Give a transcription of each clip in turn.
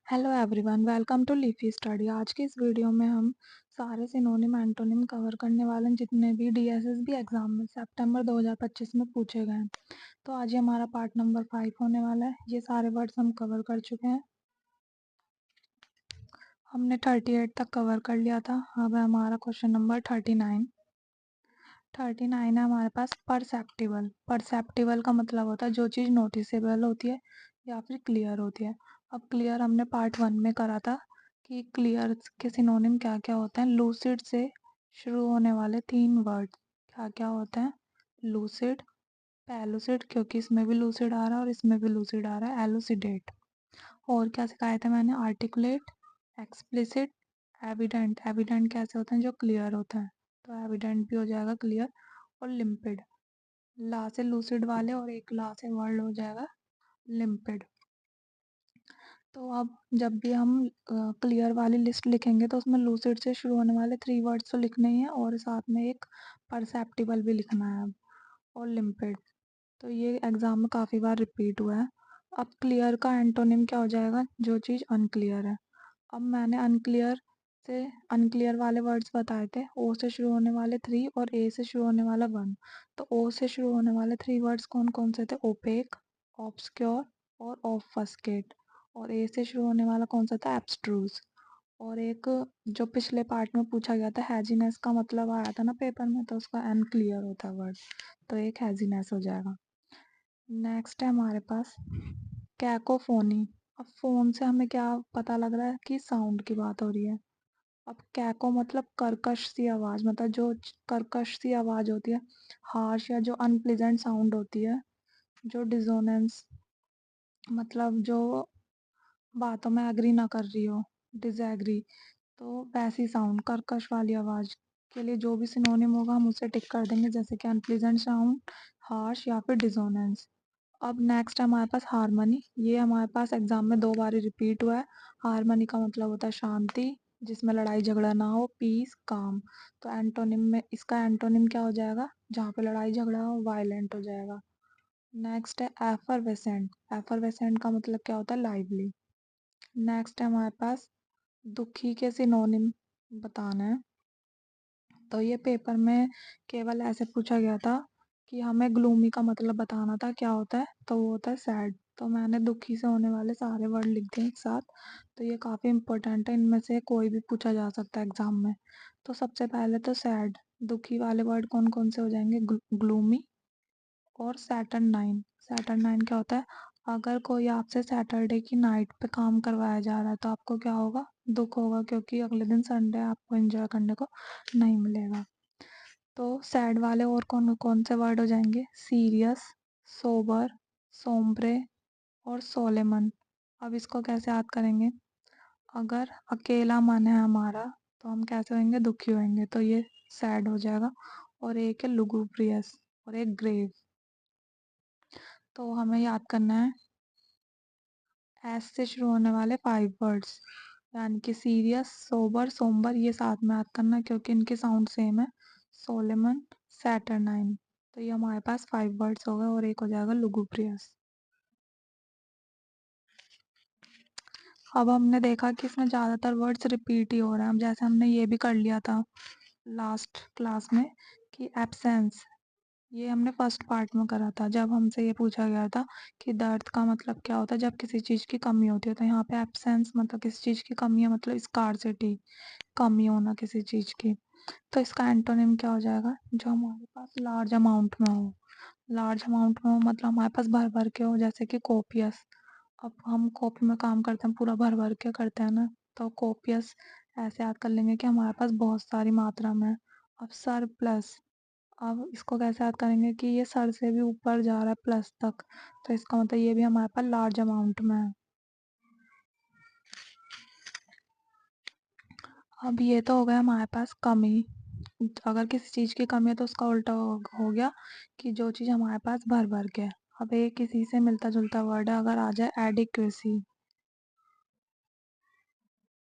Hello everyone, welcome to Leafy study. आज की इस वीडियो में हम सारे सिनोनिम एंटोनिम कवर करने वाले हैं जितने भी डीएसएसबी एग्जाम में सितंबर 2025 में पूछे गए हैं। तो आज ये हमारा पार्ट नंबर 5 होने वाला है। ये सारे वर्ड्स हम कवर कर चुके हैं। हमने 38 तक कवर कर लिया था। अब है हमारा क्वेश्चन नंबर 39। 39 है हमारे पास परसेप्टिबल। परसेप्टिबल का मतलब होता है जो चीज़ नोटिसेबल होती है या फिर क्लियर होती है। अब क्लियर हमने पार्ट 1 में करा था कि क्लियर के सिनोनिम क्या क्या होते हैं। लूसिड से शुरू होने वाले 3 वर्ड क्या क्या होते हैं। लूसिड, पेलुसिड क्योंकि इसमें भी लूसिड आ रहा है और इसमें भी लूसिड आ रहा है। एलुसिडेट। और क्या सिखाया था मैंने, आर्टिकुलेट, एक्सप्लिसिट, एविडेंट। एविडेंट कैसे होते हैं, जो क्लियर होता है, तो एविडेंट भी हो जाएगा क्लियर। और लिम्पिड, ला से लूसिड वाले और एक ला से वर्ड हो जाएगा लिम्पिड। तो अब जब भी हम क्लियर वाली लिस्ट लिखेंगे तो उसमें लूसिड से शुरू होने वाले 3 वर्ड्स तो लिखने ही है और साथ में एक परसेप्टिबल भी लिखना है अब, और लिम्पिड। तो ये एग्जाम में काफ़ी बार रिपीट हुआ है। अब क्लियर का एंटोनिम क्या हो जाएगा, जो चीज़ अनक्लियर है। अब मैंने अनक्लियर से अनक्लियर वाले वर्ड्स बताए थे। ओ से शुरू होने वाले 3 और ए से शुरू होने वाला 1। तो ओ से शुरू होने वाले 3 वर्ड्स कौन कौन से थे, ओपेक, ऑब्सक्योर और ऑफस्केट। और ए से शुरू होने वाला कौन सा था, एब्स्ट्रूज। और एक जो पिछले पार्ट में पूछा गया था, हैजीनेस का मतलब आया था ना पेपर में, तो उसका अनक्लियर होता है वर्ड, तो एक हैजीनेस हो जाएगा। नेक्स्ट है हमारे पास कैकोफोनी। अब फोन से हमें क्या पता लग रहा है कि साउंड की बात हो रही है। अब कैको मतलब कर्कश सी आवाज़, मतलब जो कर्कश सी आवाज़ होती है, हार्श या जो अनप्लीजेंट साउंड होती है। जो डिजोनेंस मतलब जो बातों में एग्री ना कर रही हो, डिसएग्री, तो वैसी साउंड, कर्कश वाली आवाज़ के लिए जो भी सिनोनिम होगा हम उसे टिक कर देंगे, जैसे कि अनप्लीजेंट साउंड, हार्श या फिर डिसोनेंस। अब नेक्स्ट है हमारे पास हारमनी। ये हमारे पास एग्जाम में 2 बार रिपीट हुआ है। हारमनी का मतलब होता है शांति, जिसमें लड़ाई झगड़ा ना हो, पीस, काम। तो एंटोनिम में इसका एंटोनिम क्या हो जाएगा, जहाँ पे लड़ाई झगड़ा हो, वायलेंट हो जाएगा। नेक्स्ट है एफरवेसेंट। एफरवेसेंट का मतलब क्या होता है, लाइवली। नेक्स्ट है हमारे पास दुखी के सिनोनिम बताना है। तो ये पेपर में केवल ऐसे पूछा गया था कि हमें ग्लूमी का मतलब बताना था क्या होता है, तो वो होता है सैड। तो मैंने दुखी से होने वाले सारे वर्ड लिख दिए एक साथ। तो ये काफ़ी इंपॉर्टेंट है, इनमें से कोई भी पूछा जा सकता है एग्जाम में। तो सबसे पहले तो सैड, दुखी वाले वर्ड कौन कौन से हो जाएंगे, ग्लूमी और सैटरनाइन। सैटरनाइन क्या होता है, अगर कोई आपसे सैटरडे की नाइट पे काम करवाया जा रहा है तो आपको क्या होगा, दुख होगा, क्योंकि अगले दिन संडे आपको एंजॉय करने को नहीं मिलेगा। तो सैड वाले और कौन कौन से वर्ड हो जाएंगे, सीरियस, सोबर, सोम्ब्रे और सोलेमन। अब इसको कैसे याद करेंगे, अगर अकेला मन है हमारा तो हम कैसे होंगे, दुखी होंगे, तो ये सैड हो जाएगा। और एक है लुगुब्रियस और एक ग्रेव। तो हमें याद करना है एस से शुरू होने वाले 5 वर्ड्स, यानी कि सीरियस, सोबर, सोम्बर, ये साथ में याद करना क्योंकि इनके साउंड सेम है। सोलेमन, सैटरनाइन। तो ये हमारे पास 5 वर्ड्स हो गए और एक हो जाएगा लुगुब्रियस। अब हमने देखा कि इसमें ज़्यादातर वर्ड्स रिपीट ही हो रहे हैं। अब जैसे हमने ये भी कर लिया था लास्ट क्लास में कि एब्सेंस, ये हमने फर्स्ट पार्ट में करा था जब हमसे ये पूछा गया था कि दर्द का मतलब क्या होता है जब किसी चीज़ की कमी होती है। तो यहाँ पे एब्सेंस मतलब किसी चीज़ की कमी है, मतलब स्कार्सिटी, कमी होना किसी चीज़ की। तो इसका एंटोनिम क्या हो जाएगा, जो हमारे पास लार्ज अमाउंट में हो। लार्ज अमाउंट में हो मतलब हमारे पास भर भर के हो, जैसे कि कोपियस। अब हम कॉपी में काम करते हैं, पूरा भर भर के करते हैं ना, तो कोपियस ऐसे याद कर लेंगे कि हमारे पास बहुत सारी मात्रा में है। अब सर प्लस, अब इसको कैसे याद करेंगे कि ये सर से भी ऊपर जा रहा है प्लस तक, तो इसका मतलब ये भी हमारे पास लार्ज अमाउंट में है। अब ये तो हो गया हमारे पास कमी। अगर किसी चीज़ की कमी है तो उसका उल्टा हो गया कि जो चीज़ हमारे पास भर भर के है। अब एक किसी से मिलता जुलता वर्ड है, अगर आ जाए एडिक्वेसी।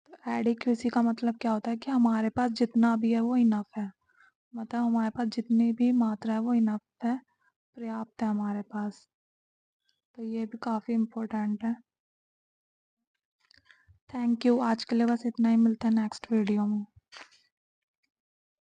तो एडिक्वेसी का मतलब क्या होता है कि हमारे पास जितना भी है वो इनफ है, मतलब हमारे पास जितनी भी मात्रा है वो इनफ है, पर्याप्त है हमारे पास। तो ये भी काफ़ी इम्पोर्टेंट है। Thank you. आज के लिए बस इतना ही, मिलता है नेक्स्ट वीडियो में।